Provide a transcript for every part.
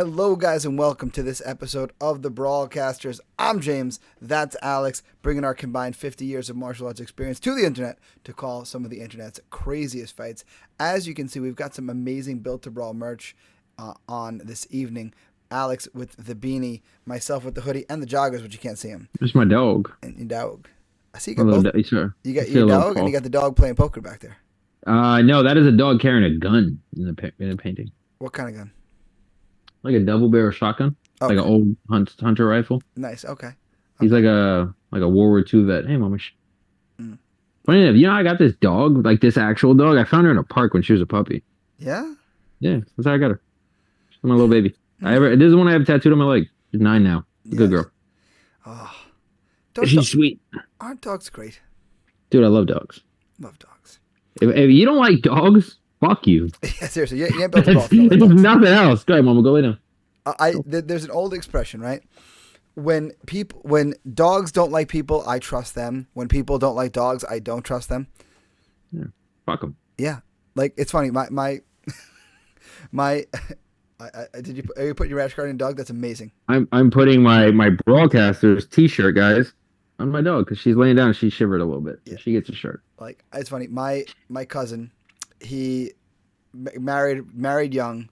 Hello, guys, and welcome to this episode of the Brawlcasters. I'm James, that's Alex, bringing our combined 50 years of martial arts experience to the internet to call some of the internet's craziest fights. As you can see, we've got some amazing Built to Brawl merch on this evening. Alex with the beanie, myself with the hoodie, and the joggers, which you can't see him. It's my dog. And your dog. I see you got both. Sure. You got your dog, and you got the dog playing poker back there. No, that is a dog carrying a gun in the painting. What kind of gun? Like a double barrel shotgun, Okay. like an old hunter rifle. Nice. Okay. He's like a World War II vet. Hey, mama. Mm. Funny enough, I got this dog, like this actual dog. I found her in a park when she was a puppy. Yeah. Yeah, that's how I got her. She's my little baby. This is the one I have tattooed on my leg. She's 9 now. Good girl. Oh, She's sweet. Aren't dogs great? Dude, I love dogs. Love dogs. If you don't like dogs, fuck you. Yeah, seriously. You ain't built a ball. There's nothing else. Go ahead, mama. Go lay down. There's an old expression, right? When dogs don't like people, I trust them. When people don't like dogs, I don't trust them. Yeah, fuck them. Yeah, like it's funny. Are you putting your rash guard in dog? That's amazing. I'm putting my Brawlcasters t-shirt, guys, on my dog because she's laying down and she shivered a little bit. Yeah. So she gets a shirt. Like it's funny. My cousin, he married young.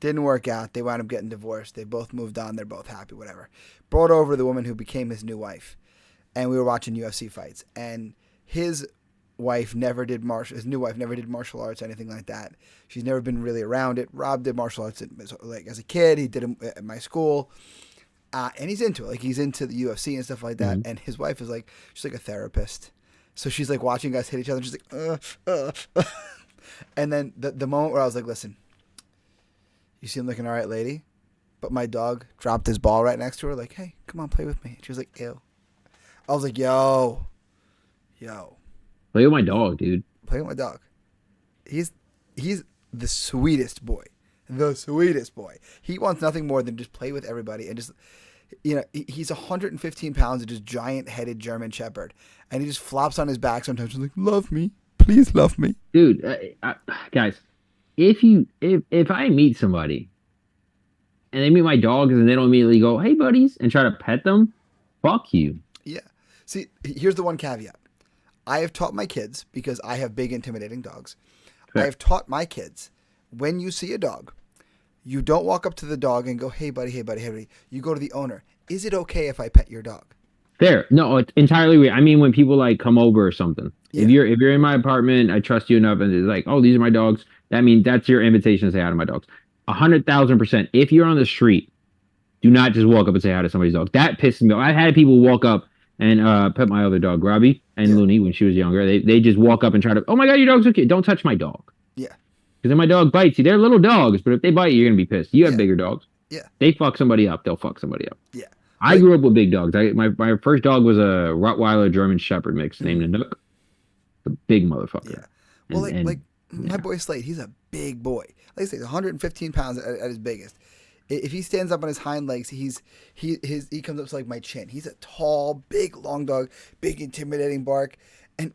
Didn't work out. They wound up getting divorced. They both moved on. They're both happy, whatever. Brought over the woman who became his new wife. And we were watching UFC fights. And his new wife never did martial arts, anything like that. She's never been really around it. Rob did martial arts like as a kid. He did them at my school. And he's into it. Like he's into the UFC and stuff like that. Mm-hmm. And his wife is like, she's like a therapist. So she's like watching guys hit each other. And she's like, And then the moment where I was like, listen, you seem like an all right lady, but my dog dropped his ball right next to her, like, hey, come on, play with me. She was like, ew. I was like, yo. Play with my dog, dude. Play with my dog. He's the sweetest boy. The sweetest boy. He wants nothing more than just play with everybody and just, he's 115 pounds of just giant-headed German Shepherd, and he just flops on his back sometimes. He's like, love me. Please love me. Dude, guys. If I meet somebody and they meet my dogs and they don't immediately go, hey, buddies, and try to pet them, fuck you. Yeah. See, here's the one caveat. I have taught my kids, because I have big, intimidating dogs. Fair. I have taught my kids, when you see a dog, you don't walk up to the dog and go, hey, buddy, hey, buddy, hey, buddy. You go to the owner. Is it okay if I pet your dog? Fair. No, it's entirely weird. I mean, when people like come over or something. Yeah. If you're in my apartment, I trust you enough, and it's like, oh, these are my dogs. That means that's your invitation to say hi to my dogs. 100,000%. If you're on the street, do not just walk up and say hi to somebody's dog. That pisses me off. I've had people walk up and pet my other dog, Robbie and Looney, when she was younger. They just walk up and try to, oh my God, your dog's okay. Don't touch my dog. Yeah. Because if my dog bites you, they're little dogs, but if they bite you, you're going to be pissed. You have bigger dogs. Yeah. They fuck somebody up, they'll fuck somebody up. Yeah. I grew up with big dogs. My first dog was a Rottweiler German Shepherd mix named Nook. A big motherfucker. Yeah. Well, my boy Slade, he's a big boy. Like I say, he's 115 pounds at his biggest. If he stands up on his hind legs, he comes up to like my chin. He's a tall, big, long dog, big, intimidating bark,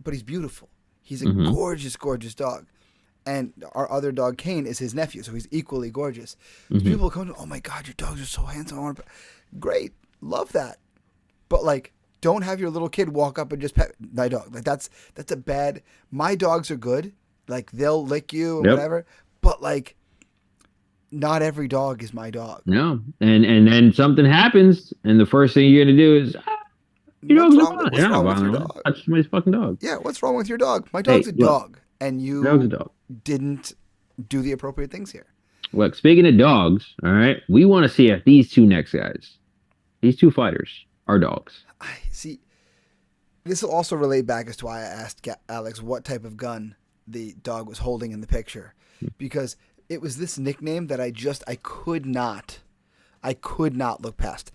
but he's beautiful. He's a gorgeous, gorgeous dog. And our other dog, Kane, is his nephew, so he's equally gorgeous. So people come to, oh my God, your dogs are so handsome. Great, love that. But like, don't have your little kid walk up and just pet my dog. Like that's a bad. My dogs are good. Like they'll lick you or whatever. But like, not every dog is my dog. No, and then something happens, and the first thing you're gonna do is, your dog's not violent. You're not violent. Touch somebody's fucking dog. Yeah, what's wrong with your dog? My dog's a dog, and you didn't do the appropriate things here. Look, speaking of dogs, all right, we want to see if these two next guys, these two fighters, are dogs. I see. This will also relate back as to why I asked Alex what type of gun the dog was holding in the picture, because it was this nickname that I could not look past.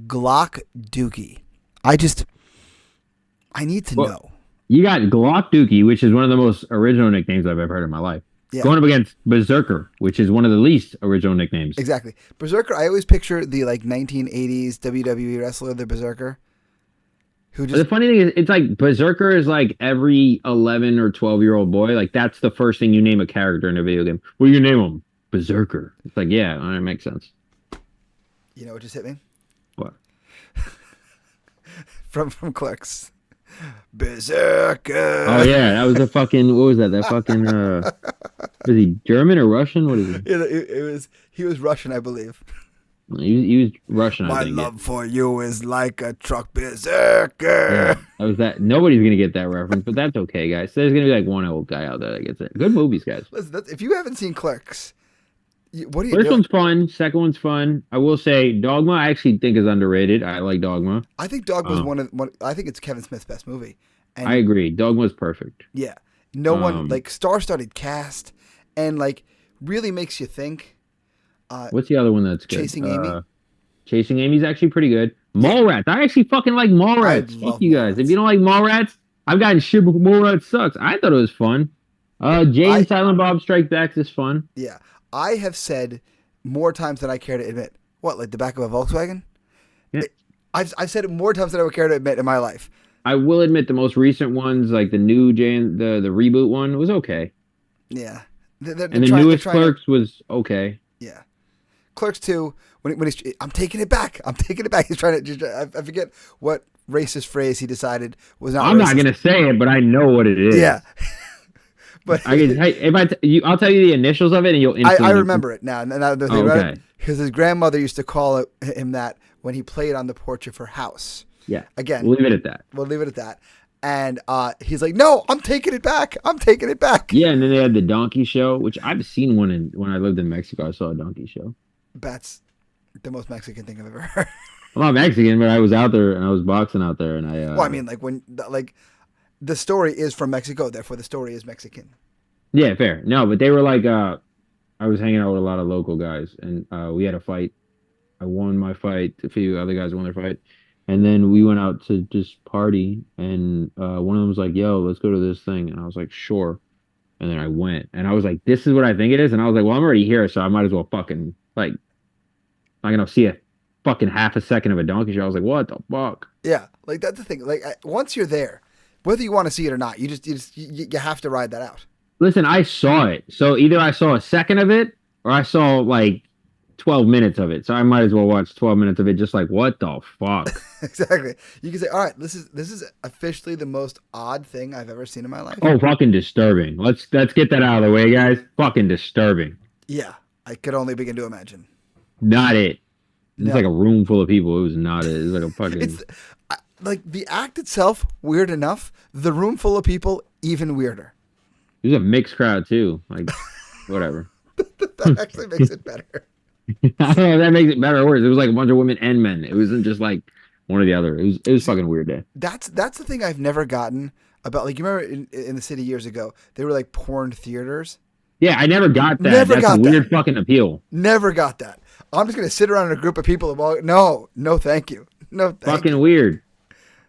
Glock Dookie. I need to know. You got Glock Dookie, which is one of the most original nicknames I've ever heard in my life. Yeah. Going up against Berserker, which is one of the least original nicknames. Exactly. Berserker, I always picture the like 1980s WWE wrestler, the Berserker. The funny thing is, it's like Berserker is like every 11 or 12-year-old boy. Like that's the first thing you name a character in a video game. What do you name him? Berserker. It's like, yeah, it makes sense. You know what just hit me? What? From Clerks. Berserker. Oh yeah, that was a fucking. What was that? That fucking. Was he German or Russian? What is he? It was. He was Russian, I believe. He was Russian. My I think. love for you is like a truck, Berserker. Yeah, that was that. Nobody's gonna get that reference, but that's okay, guys. There's gonna be like one old guy out there that gets it. Good movies, guys. Listen, if you haven't seen Clerks, what are you First doing? one's fun. Second one's fun. I will say Dogma. I actually think is underrated. I like Dogma. I think Dogma's one. I think it's Kevin Smith's best movie. And I agree. Dogma's perfect. yeah, no one like star-studded cast, and like really makes you think. What's the other one that's good? Chasing Amy. Chasing Amy's actually pretty good. Mallrats. I actually fucking like Mallrats. Fuck you guys. Mallrats. If you don't like Mallrats, I've gotten shit with Mallrats sucks. I thought it was fun. Jay and Silent Bob Strike Back is fun. Yeah, I have said more times than I care to admit. What, like the back of a Volkswagen? Yeah. I've said it more times than I would care to admit in my life. I will admit the most recent ones, like the new Jay and the reboot one, was okay. Yeah, And the newest Clerks was okay. Yeah, Clerks 2. When he's, I'm taking it back. I'm taking it back. He's trying to. I forget what racist phrase he decided was not. I'm racist. not gonna say it, but I know what it is. Yeah. But I'll tell you the initials of it, and you'll. I remember it now. Now the thing about it, because his grandmother used to call him that when he played on the porch of her house. Yeah. Again, we'll leave it at that. We'll leave it at that. And he's like, "No, I'm taking it back. I'm taking it back." Yeah, and then they had the donkey show, which I've seen one when I lived in Mexico. I saw a donkey show. That's the most Mexican thing I've ever heard. I'm not Mexican, but I was out there and I was boxing out there, and I. Well, I mean, like the story is from Mexico, therefore the story is Mexican. Yeah, fair. No, but they were like, I was hanging out with a lot of local guys, and we had a fight. I won my fight. A few other guys won their fight, and then we went out to just party. And one of them was like, "Yo, let's go to this thing," and I was like, "Sure." And then I went, and I was like, "This is what I think it is," and I was like, "Well, I'm already here, so I might as well fucking like, I'm gonna see a fucking half a second of a donkey show." I was like, "What the fuck?" Yeah, like that's the thing. Like once you're there, whether you want to see it or not, you have to ride that out. Listen, I saw it. So either I saw a second of it or I saw like 12 minutes of it. So I might as well watch 12 minutes of it. Just like, what the fuck? Exactly. You can say, all right, this is officially the most odd thing I've ever seen in my life. Oh, fucking disturbing. Let's get that out of the way, guys. Fucking disturbing. Yeah, I could only begin to imagine. Not it. It's No. like a room full of people. It was not it. It was like a fucking. It's like the act itself, weird enough. The room full of people, even weirder. It was a mixed crowd too. Like, whatever. That actually makes it better. I don't know if that makes it better or worse. It was like a bunch of women and men. It wasn't just like one or the other. It was fucking weird day. That's the thing I've never gotten about. Like, you remember in the city years ago, they were like porn theaters. Yeah, I never got that. Never That's got a weird that. fucking appeal. Never got that. I'm just gonna sit around in a group of people and walk. No, thank you. No, thank Fucking you. weird.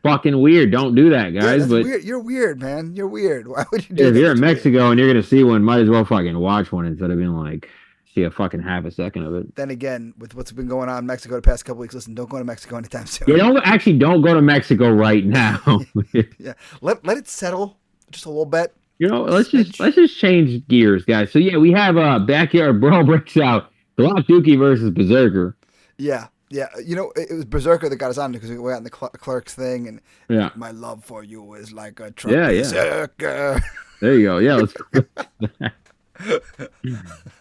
Fucking weird. Don't do that, Yeah, guys. that's but weird. You're weird, man. You're weird. Why would you do if that? you're in That's weird. Mexico and you're gonna see one, might as well fucking watch one instead of being like see a fucking half a second of it. Then again, with what's been going on in Mexico the past couple weeks, listen, don't go to Mexico anytime soon. Yeah, don't go to Mexico right now. Yeah, let it settle just a little bit. You know, let's just change gears, guys. So yeah, we have backyard brawl breaks out. Glock Dookie versus Berserker. Yeah. You know, it was Berserker that got us on because we got in the Clerks thing, and Yeah. my love for you is like a truck. Yeah. Berserker. There you go. Yeah, let's.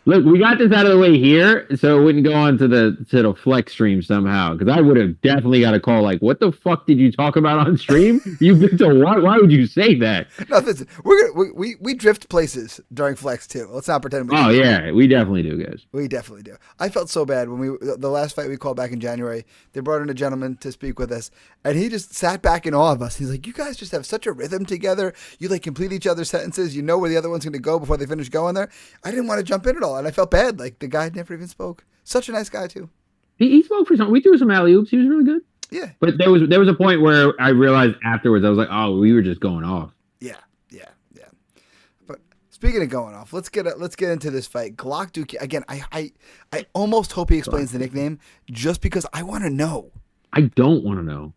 Look, we got this out of the way here, so it wouldn't go on to the flex stream somehow. Because I would have definitely got a call like, "What the fuck did you talk about on stream? You've been to what? Why would you say that?" No, listen, we drift places during Flex too. Let's not pretend. Oh yeah, we definitely do, guys. We definitely do. I felt so bad when the last fight we called back in January. They brought in a gentleman to speak with us, and he just sat back in awe of us. He's like, "You guys just have such a rhythm together. You like complete each other's sentences. You know where the other one's going to go before they finish going there." I didn't want to jump in at all, and I felt bad. Like the guy never even spoke. Such a nice guy too. He spoke for some. We threw some alley oops. He was really good. Yeah. But there was a point where I realized afterwards I was like, "Oh, we were just going off." Yeah. But speaking of going off, let's get into this fight. Glock Dookie again. I almost hope he explains the nickname just because I want to know. I don't want to know.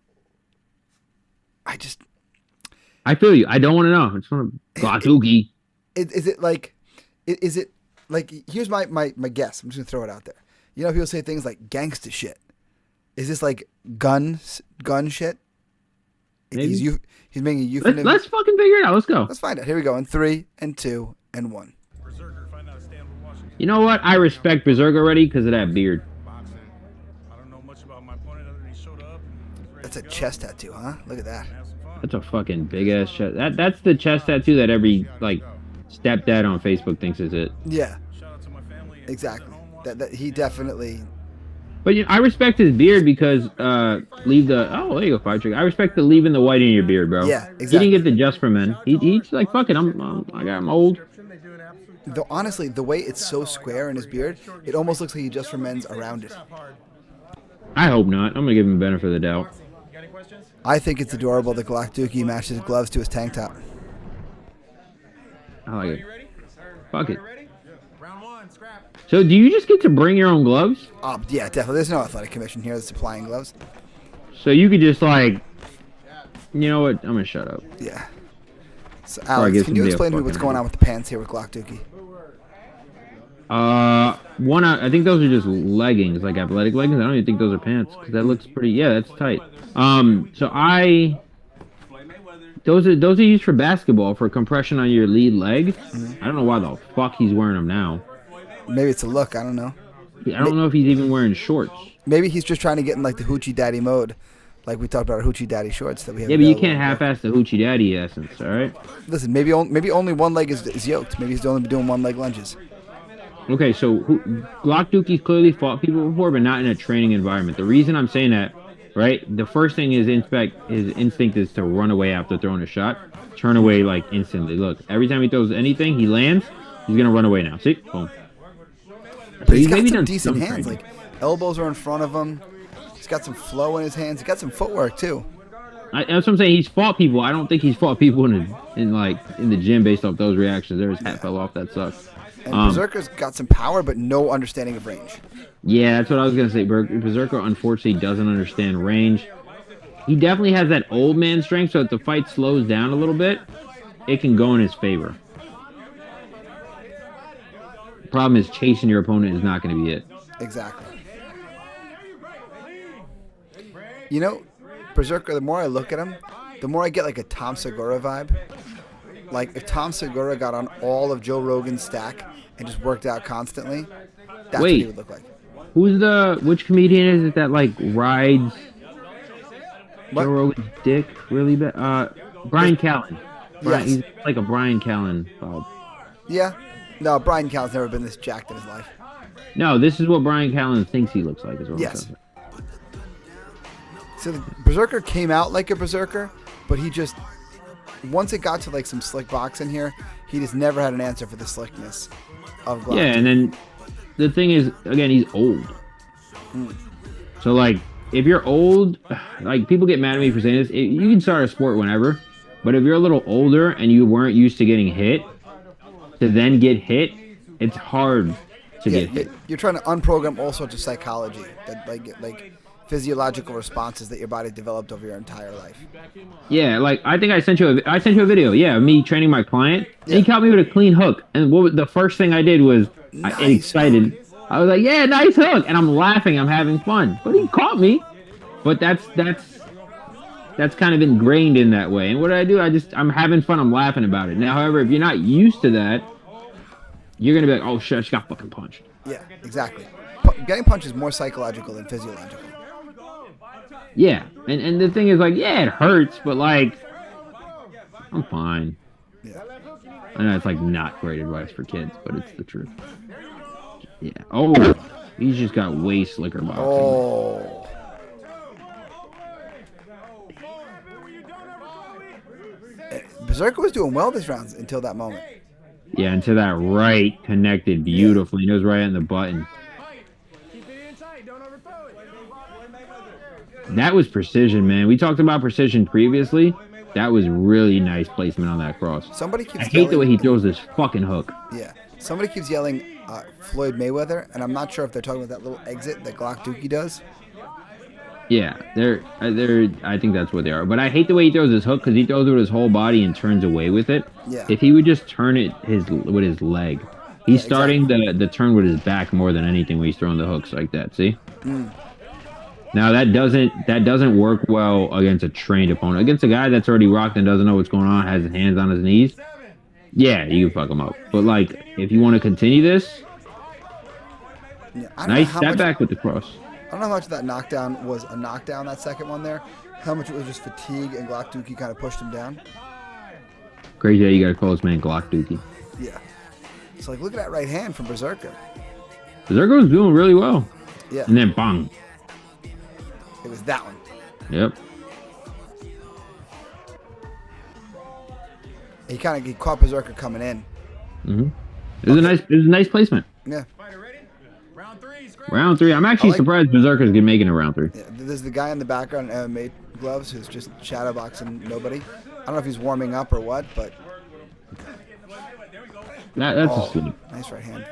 I feel you. I don't want to know. I just want to Glock Dookie. Is it like here's my guess. I'm just gonna throw it out there. You know, people say things like gangsta shit. Is this like gun shit? Maybe. He's making a euphemism. Let's fucking figure it out. Let's go. Let's find out. Here we go. In 3 and 2 and 1. You know what? I respect Berserker already because of that beard. That's a chest tattoo, huh? Look at that. That's a fucking big ass chest. That's the chest tattoo that every like stepdad on Facebook thinks is it. Yeah. Exactly. That he definitely. But you know, I respect his beard because leave the there you go, Fire Trick. I respect the leaving the white in your beard, bro. Yeah, exactly. He didn't get the just for men. He's like fuck it. I'm old. Though honestly, the way it's so square in his beard, it almost looks like he just for men's around it. I hope not. I'm gonna give him the benefit of the doubt. I think it's adorable that Glock Dookie matched his gloves to his tank top. I like it. Fuck it. So do you just get to bring your own gloves? Yeah, definitely. There's no athletic commission here that's supplying gloves. So you could just like, you know what? I'm gonna shut up. Yeah. So Alex, can you explain to me what's going on with the pants here with Glock Dookie? I think those are just leggings, like athletic leggings. I don't even think those are pants because that looks pretty. Yeah, that's tight. Those are used for basketball for compression on your lead leg. I don't know why the fuck he's wearing them now. Maybe it's a look. I don't know. I don't know if he's even wearing shorts. Maybe he's just trying to get in like the hoochie daddy mode, like we talked about our hoochie daddy shorts that we have. Yeah, but you can't half-ass the hoochie daddy essence, all right? Listen, maybe only one leg is yoked. Maybe he's only doing one leg lunges. Okay, so Glock Dookie's clearly fought people before, but not in a training environment. The reason I'm saying that, right? The first thing his instinct is to run away after throwing a shot, turn away like instantly. Look, every time he throws anything, he lands. He's gonna run away now. See, boom. But he's got some decent hands. Like elbows are in front of him. He's got some flow in his hands. He's got some footwork too. That's what I'm saying. He's fought people. I don't think he's fought people in the gym based off those reactions. There, his hat fell off. That sucks. And Berserker's got some power, but no understanding of range. Yeah, that's what I was gonna say. Berserker unfortunately doesn't understand range. He definitely has that old man strength, so if the fight slows down a little bit, it can go in his favor. The problem is chasing your opponent is not going to be it. Exactly. You know, Berserker, the more I look at him, the more I get like a Tom Segura vibe. Like if Tom Segura got on all of Joe Rogan's stack and just worked out constantly, that's what he would look like. Which comedian is it that like rides Joe Rogan's dick really bad? Brian Callen. He's like a Brian Callen vibe. Yeah. No, Brian Callen's never been this jacked in his life. No, this is what Brian Callen thinks he looks like. Is what yes. So the Berserker came out like a Berserker, but he just, once it got to like some slick boxing here, he just never had an answer for the slickness of Glock. Yeah, and then the thing is, again, he's old. So like, if you're old, like people get mad at me for saying this, you can start a sport whenever, but if you're a little older and you weren't used to getting hit, to then get hit, it's hard to get hit. You're trying to unprogram all sorts of psychology, that like physiological responses that your body developed over your entire life. Yeah, like I think I sent you a video. Yeah, me training my client, and he caught me with a clean hook. And the first thing I did was excited. Hook. I was like, "Yeah, nice hook," and I'm laughing, I'm having fun. But he caught me. But that's kind of ingrained in that way. And what do? I'm having fun. I'm laughing about it. Now, however, if you're not used to that, you're going to be like, oh, shit, she got fucking punched. Yeah, exactly. Getting punched is more psychological than physiological. Yeah. And the thing is, like, yeah, it hurts, but, like, I'm fine. Yeah. I know it's, like, not great advice for kids, but it's the truth. Yeah. Oh, he's just got way slicker boxing. Oh. Berserker was doing well this round until that moment. Yeah, until that right connected beautifully. He knows right on the button. That was precision, man. We talked about precision previously. That was really nice placement on that cross. Somebody keeps I hate the way he throws this fucking hook. Yeah. Somebody keeps yelling Floyd Mayweather, and I'm not sure if they're talking about that little exit that Glock Dookie does. Yeah, I think that's what they are. But I hate the way he throws his hook because he throws it with his whole body and turns away with it. Yeah. If he would just turn it with his leg. He's starting the turn with his back more than anything when he's throwing the hooks like that, see? Now that doesn't work well against a trained opponent. Against a guy that's already rocked and doesn't know what's going on, has his hands on his knees. Yeah, you can fuck him up. But like, if you want to continue this, Yeah, I don't know nice how step much. back with the cross. I don't know how much of that knockdown was a knockdown. That second one there. How much it was just fatigue and Glock Dookie kind of pushed him down. Crazy that you got to call this man Glock Dookie. Yeah. So like, look at that right hand from Berserker. Berserker was doing really well. Yeah. And then bang. It was that one. Yep. He caught Berserker coming in. Mm-hmm. It was a nice placement. Yeah. Round 3. I'm actually surprised Berserker's making a round 3. Yeah. There's the guy in the background in MMA gloves who's just shadowboxing nobody. I don't know if he's warming up or what, but That's a sweep. Nice right hand.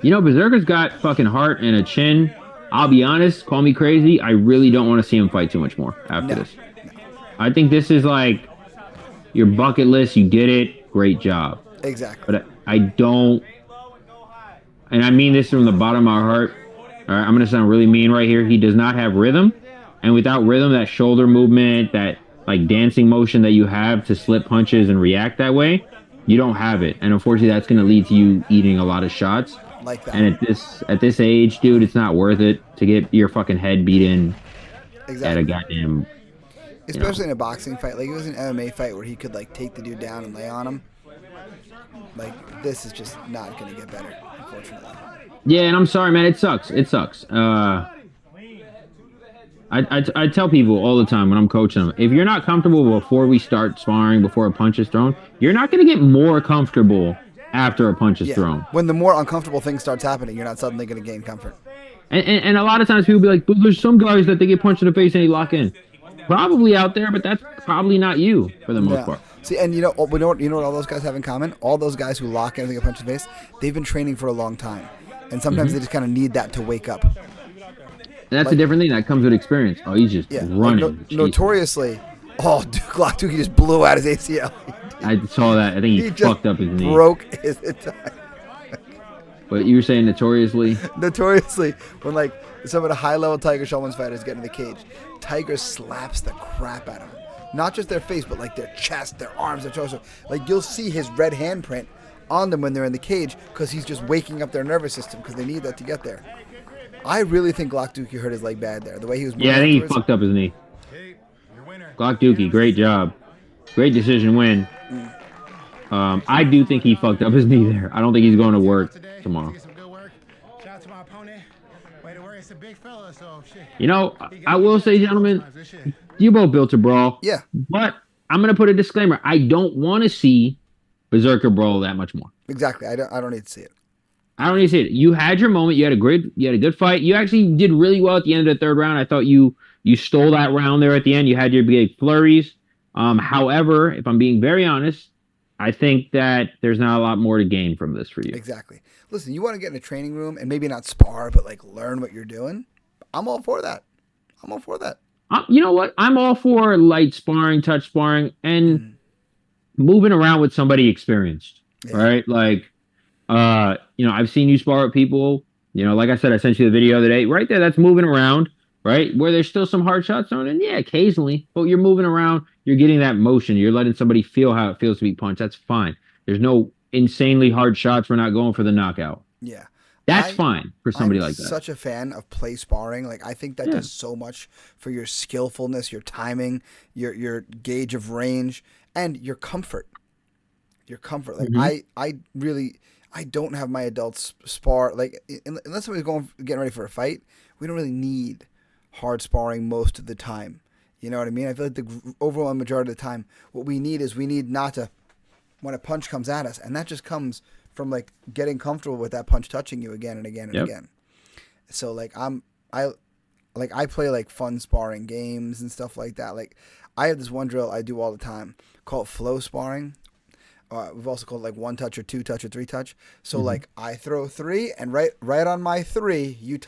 You know, Berserker's got fucking heart and a chin. I'll be honest, call me crazy. I really don't want to see him fight too much more after this. I think this is like your bucket list. You did it. Great job. Exactly. But I don't, and I mean this from the bottom of my heart. All right, I'm going to sound really mean right here. He does not have rhythm. And without rhythm, that shoulder movement, that like dancing motion that you have to slip punches and react that way, you don't have it. And unfortunately, that's going to lead to you eating a lot of shots. Like that. And at this age, dude, it's not worth it to get your fucking head beat in at a goddamn. Especially in a boxing fight. Like, it was an MMA fight where he could like take the dude down and lay on him. Like, this is just not going to get better, unfortunately. Yeah, and I'm sorry, man. It sucks. It sucks. I tell people all the time when I'm coaching them, if you're not comfortable before we start sparring, before a punch is thrown, you're not going to get more comfortable after a punch is thrown. When the more uncomfortable thing starts happening, you're not suddenly going to gain comfort. And a lot of times people be like, but there's some guys that they get punched in the face and they lock in. Probably out there, but that's probably not you for the most part. See, and you know what all those guys have in common? All those guys who lock in and get punched in the face, they've been training for a long time. And sometimes they just kind of need that to wake up. And that's a different thing that comes with experience. Oh, he's just running. Notoriously, Glock Dookie just blew out his ACL. I saw that. I think he fucked up his knee. Broke his entire. But you were saying notoriously? Notoriously, when like some of the high-level Tiger Schulman's fighters get in the cage, Tiger slaps the crap out of them. Not just their face, but like their chest, their arms, their torso. Like, you'll see his red handprint on them when they're in the cage because he's just waking up their nervous system because they need that to get there. I really think Glock Dookie hurt his leg bad there. The way he was moving. Yeah, I think he fucked up his knee. Glock Dookie, great job. Great decision win. I do think he fucked up his knee there. I don't think he's going to work tomorrow. You know, I will say, gentlemen, you both built to brawl. Yeah. But I'm going to put a disclaimer. I don't want to see Berserker brawl that much more. Exactly. I don't need to see it. I don't need to see it. You had your moment. You had a good fight. You actually did really well at the end of the third round. I thought you stole that round there at the end. You had your big flurries. However, if I'm being very honest, I think that there's not a lot more to gain from this for you. Exactly. Listen, you want to get in a training room and maybe not spar, but like learn what you're doing. I'm all for that. You know what? I'm all for light sparring, touch sparring, and moving around with somebody experienced. Yeah. Right? Like, I've seen you spar with people. Like I said, I sent you the video the other day. Right there, that's moving around. Right? Where there's still some hard shots thrown in. Yeah, occasionally. But you're moving around. You're getting that motion. You're letting somebody feel how it feels to be punched. That's fine. There's no insanely hard shots. We're not going for the knockout. Yeah. That's fine for somebody like that. I'm such a fan of play sparring. Like, I think that does so much for your skillfulness, your timing, your gauge of range, and your comfort. Like, I don't have my adults spar. Like, unless somebody's getting ready for a fight, we don't really need hard sparring most of the time. You know what I mean? I feel like the overall majority of the time, what we need not to, when a punch comes at us, and that just comes from like getting comfortable with that punch touching you again and again and again. So like I play like fun sparring games and stuff like that. Like, I have this one drill I do all the time called flow sparring. We've also called it like 1 touch or 2 touch or 3 touch. So like I throw 3 and right on my 3 you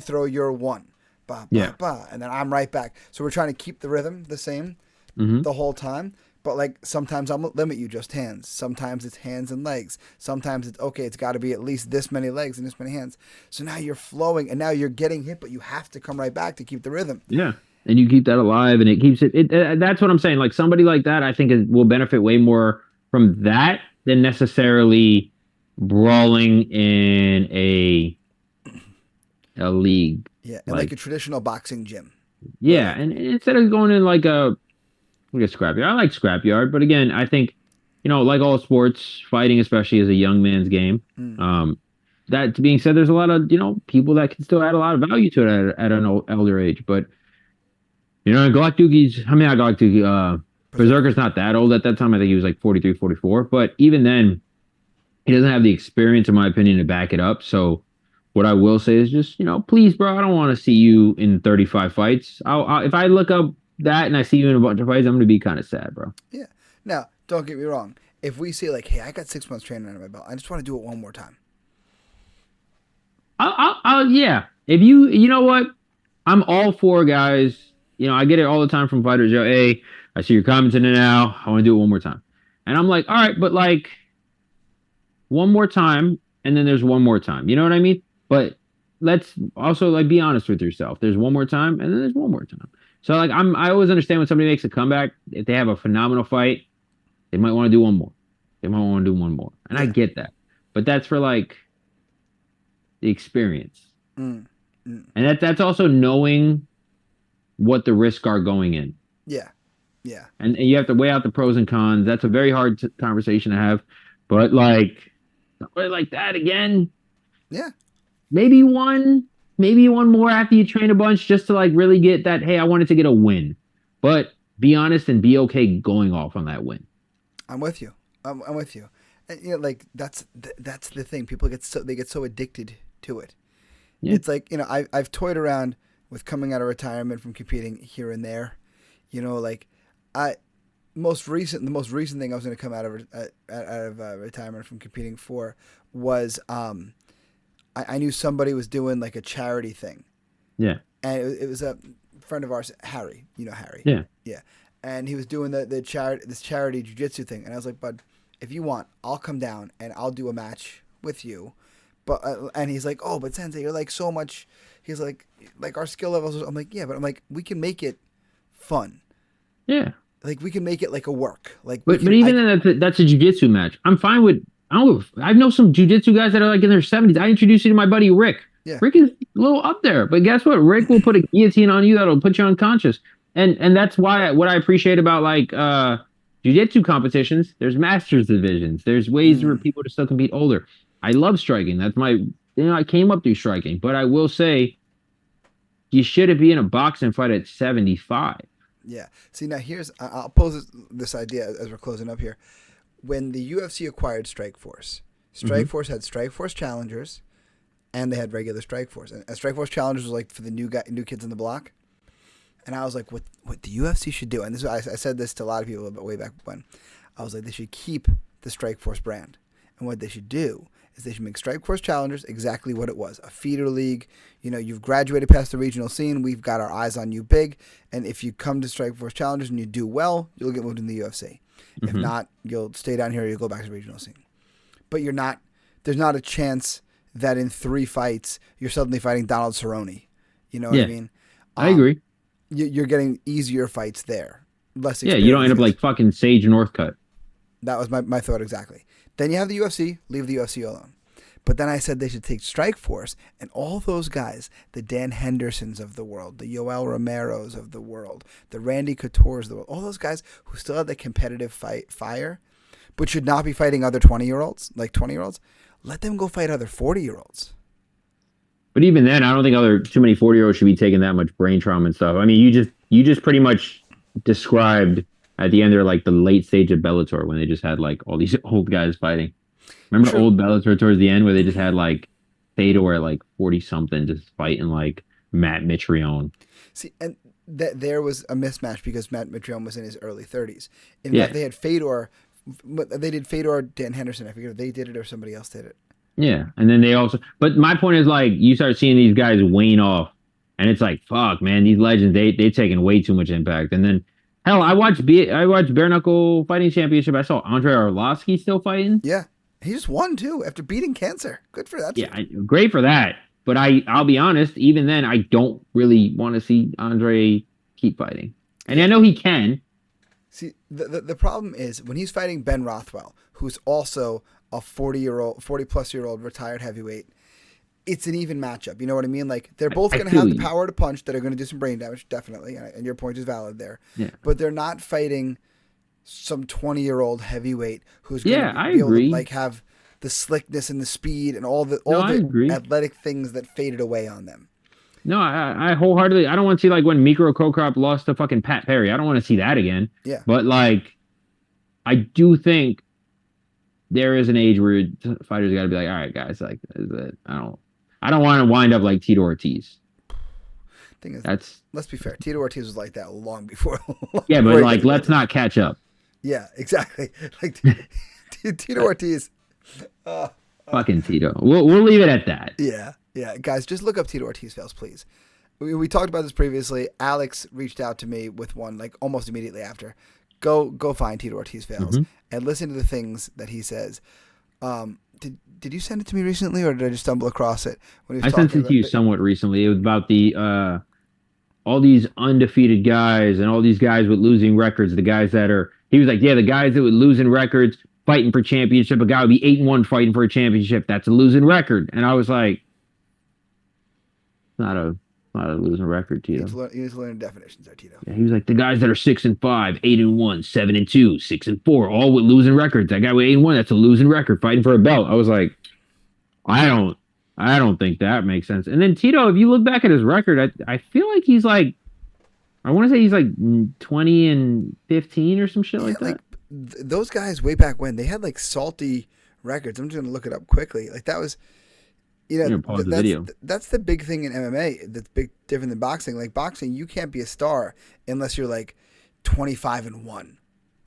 throw your 1. Ba, ba, ba, and then I'm right back. So we're trying to keep the rhythm the same the whole time. But like sometimes I'm gonna limit you just hands. Sometimes it's hands and legs. Sometimes it's okay. It's got to be at least this many legs and this many hands. So now you're flowing, and now you're getting hit, but you have to come right back to keep the rhythm. Yeah. And you keep that alive, and it keeps it. That's what I'm saying. Like somebody like that, I think will benefit way more from that than necessarily brawling in a league. Yeah, and like a traditional boxing gym. Yeah, and instead of going in like a scrapyard, I like scrapyard, but again, I think like all sports, fighting especially is a young man's game. That being said, there's a lot of people that can still add a lot of value to it at an elder age, but Glock Dookie's, I mean, not Glock Dookie, Berserker's not that old at that time. I think he was like 43, 44. But even then, he doesn't have the experience, in my opinion, to back it up. So what I will say is just, please, bro, I don't want to see you in 35 fights. If I look up that and I see you in a bunch of fights, I'm going to be kind of sad, bro. Yeah. Now, don't get me wrong. If we say like, hey, I got 6 months training under my belt, I just want to do it one more time. Yeah. If you know what? I'm all for guys. I get it all the time from fighters. Hey, I see you're commenting it now. I want to do it one more time. And I'm like, all right, but like one more time, and then there's one more time. You know what I mean? But let's also like be honest with yourself. There's one more time, and then there's one more time. So like I always understand when somebody makes a comeback, if they have a phenomenal fight, they might want to do one more. They might want to do one more. And I get that. But that's for like the experience. And that's also knowing what the risks are going in. Yeah. Yeah. And you have to weigh out the pros and cons. That's a very hard conversation to have. But like that again. Yeah. Maybe one more after you train a bunch just to like really get that, hey, I wanted to get a win. But be honest and be okay going off on that win. I'm with you. I'm with you. And, like that's the thing. People get so addicted to it. Yeah. It's like, I've toyed around with coming out of retirement from competing here and there. Like the most recent thing I was going to come out of retirement from competing for was I knew somebody was doing like a charity thing. Yeah. And it was a friend of ours, Harry. You know Harry. Yeah. Yeah. And he was doing this charity jiu-jitsu thing. And I was like, bud, if you want, I'll come down and I'll do a match with you. But and he's like, oh, but Sensei, you're like so much. He's like our skill levels. I'm like, yeah, but I'm like, we can make it fun. Yeah. Like we can make it like a work. Like, but even then, that's a jiu-jitsu match. I'm fine with. I know some jiu-jitsu guys that are like in their 70s. I introduced you to my buddy Rick. Yeah. Rick is a little up there, but guess what? Rick will put a guillotine on you that'll put you unconscious. And that's why what I appreciate about like jiu-jitsu competitions. There's masters divisions. There's ways for people to still compete older. I love striking. That's my. I came up through striking, but I will say, you shouldn't be in a boxing fight at 75. Yeah. See, now I'll pose this idea as we're closing up here. When the UFC acquired Strikeforce, Strikeforce had Strikeforce Challengers, and they had regular Strikeforce. And Strikeforce Challengers was like for the new kids on the block. And I was like, what the UFC should do, and this I said this to a lot of people way back when. I was like, they should keep the Strikeforce brand, and what they should do is they should make Strikeforce Challengers exactly what it was, a feeder league. You've graduated past the regional scene. We've got our eyes on you big. And if you come to Strikeforce Challengers and you do well, you'll get moved in the UFC. If not, you'll stay down here. You'll go back to the regional scene. But there's not a chance that in 3 fights, you're suddenly fighting Donald Cerrone. You know what I mean? I agree. You're getting easier fights there. Less experience. Yeah, you don't end up like fucking Sage Northcutt. That was my thought exactly. Then you have the UFC, leave the UFC alone. But then I said they should take Strikeforce and all those guys, the Dan Hendersons of the world, the Yoel Romeros of the world, the Randy Couture's of the world, all those guys who still have the competitive fire, but should not be fighting other 20-year-olds, like 20-year-olds, let them go fight other 40-year-olds. But even then, I don't think too many 40-year-olds should be taking that much brain trauma and stuff. I mean, you just pretty much described at the end there like the late stage of Bellator when they just had like all these old guys fighting. Remember old Bellator towards the end where they just had like Fedor at like 40 something just fighting like Matt Mitrione. See, and there was a mismatch because Matt Mitrione was in his early 30s. In that they had Fedor, they did Fedor, Dan Henderson. I forget if they did it or somebody else did it. Yeah, and then they also. But my point is like you start seeing these guys wane off, and it's like fuck, man, these legends they're taking way too much impact, and then. Hell, I watched Bare Knuckle Fighting Championship. I saw Andre Arlovsky still fighting. Yeah, he just won too after beating cancer. Good for that. Yeah, great for that. But I'll be honest, even then, I don't really want to see Andre keep fighting. And I know he can. See, the problem is when he's fighting Ben Rothwell, who's also a 40-plus-year-old retired heavyweight, it's an even matchup. You know what I mean? Like, they're both going to have the power to punch that are going to do some brain damage, definitely. And your point is valid there. Yeah. But they're not fighting some 20-year-old heavyweight who's going to I be able agree. to, like, have the slickness and the speed and all the athletic things that faded away on them. No, I wholeheartedly. I don't want to see like when Mikro Krokop lost to fucking Pat Perry. I don't want to see that again. Yeah. But like, I do think there is an age where fighters got to be like, all right, guys, like, I don't want to wind up like Tito Ortiz. Thing is, let's be fair. Tito Ortiz was like that long before. Yeah, but like, let's not catch up. Yeah, exactly. Like Tito Ortiz. Fucking Tito. We'll leave it at that. Yeah. Yeah, guys, just look up Tito Ortiz fails, please. We talked about this previously. Alex reached out to me with one like almost immediately after. Go find Tito Ortiz fails and listen to the things that he says. Did you send it to me recently, or did I just stumble across it? When he was I sent it to you somewhat recently. It was about the all these undefeated guys and all these guys with losing records. The guys that are, he was like, yeah, the guys that with losing records fighting for championship. A guy would be 8-1 fighting for a championship. That's a losing record. And I was like, not a losing record, Tito. You need to learn definitions there, Tito. Yeah, he was like, the guys that are 6-5, 8-1, 7-2, 6-4, all with losing records. That guy with 8-1, that's a losing record fighting for a belt. I was like, I don't think that makes sense. And then Tito, if you look back at his record, I feel like he's like, I want to say he's like 20-15 or some shit like that. Like, those guys way back when, they had like salty records. I'm just gonna look it up quickly. Like that was. You know, that's the big thing in MMA that's different than boxing. Like boxing, you can't be a star unless you're like 25-1.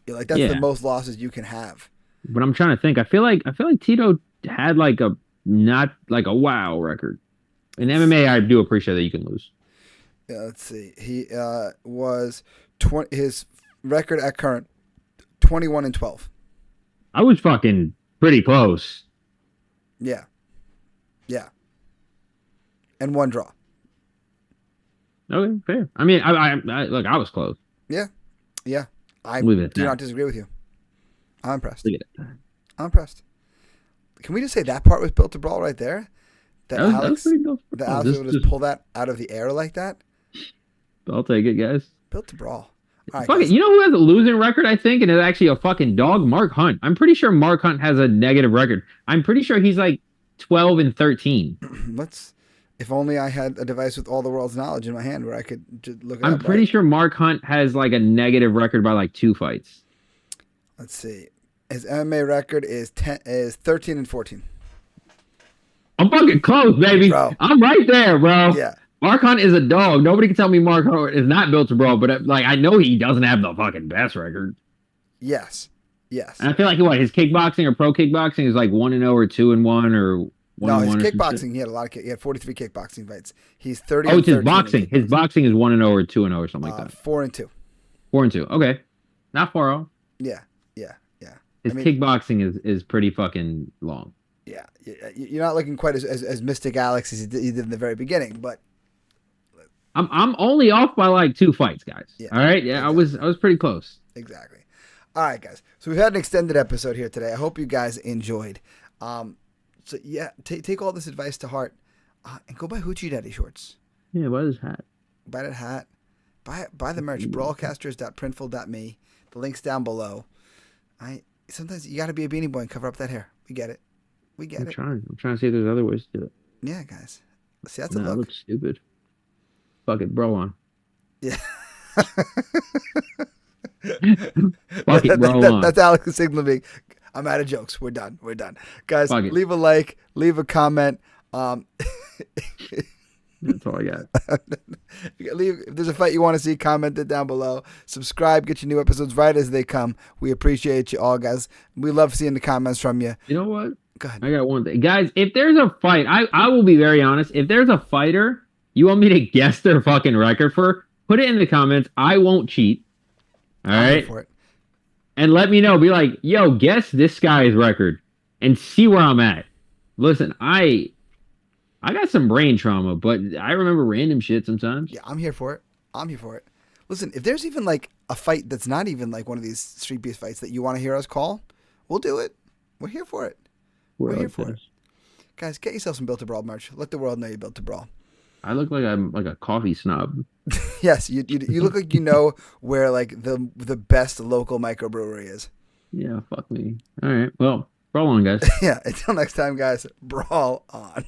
You're like, that's the most losses you can have. But I'm trying to think. I feel like Tito had like a not like a wow record. In MMA, I do appreciate that you can lose. Yeah, let's see. He was his record at current 21-12. I was fucking pretty close. Yeah. Yeah. And one draw. Okay, fair. I mean, I look, I was close. Yeah. Yeah. I do not disagree with you. I'm impressed. I'm impressed. Can we just say that part was built to brawl right there? That Alex would just pull that out of the air like that? I'll take it, guys. Built to brawl. All right, fuck it. You know who has a losing record, I think, and is actually a fucking dog? Mark Hunt. I'm pretty sure Mark Hunt has a negative record. I'm pretty sure he's like 12-13. If only I had a device with all the world's knowledge in my hand where I could just look it up. I'm pretty sure Mark Hunt has like a negative record by like 2 fights. Let's see. His MMA record is 13-14. I'm fucking close, baby. Bro. I'm right there, bro. Yeah. Mark Hunt is a dog. Nobody can tell me Mark Hunt is not built to brawl, but like I know he doesn't have the fucking best record. Yes. Yes. And I feel like his kickboxing or pro kickboxing is like 1-0 or 2-1 or 1-1. No, his kickboxing, he had 43 kickboxing fights. He's 30. Oh, it's his boxing. His boxing is 1-0 or 2-0 or something like that. 4-2. 4-2. Okay, not far off. Yeah. His kickboxing is pretty fucking long. Yeah, you're not looking quite as Mystic Alex as he did in the very beginning, but I'm only off by like 2 fights, guys. Yeah, all right, yeah, exactly. I was pretty close. Exactly. All right, guys. So we've had an extended episode here today. I hope you guys enjoyed. So yeah, take all this advice to heart, and go buy Hoochie Daddy shorts. Yeah, buy this hat. Buy that hat. Buy the merch. Brawlcasters.printful.me. The link's down below. Sometimes you got to be a beanie boy and cover up that hair. We get it. I'm trying to see if there's other ways to do it. Yeah, guys. See, that's a look. That looks stupid. Fuck it, bro on. Yeah. Fuck it, bro on. That's Alex signaling. I'm out of jokes. We're done. Guys, leave a like, leave a comment. That's all I got. If there's a fight you want to see, comment it down below. Subscribe, get your new episodes right as they come. We appreciate you all, guys. We love seeing the comments from you. You know what? Go ahead. I got one thing. Guys, if there's a fight, I will be very honest. If there's a fighter you want me to guess their fucking record for, put it in the comments. I won't cheat. All I'm here right. for it. And let me know. Be like, yo, guess this guy's record and see where I'm at. Listen, I got some brain trauma, but I remember random shit sometimes. Yeah, I'm here for it. I'm here for it. Listen, if there's even like a fight that's not even like one of these Street Beefs fights that you want to hear us call, we'll do it. We're here for it. We're here for it. Guys, get yourself some Built to Brawl merch. Let the world know you Built to Brawl. I look like I'm like a coffee snob. Yes, you look like you know where like the best local microbrewery is. Yeah, fuck me. All right. Well, roll on, guys. Yeah, until next time, guys, brawl on.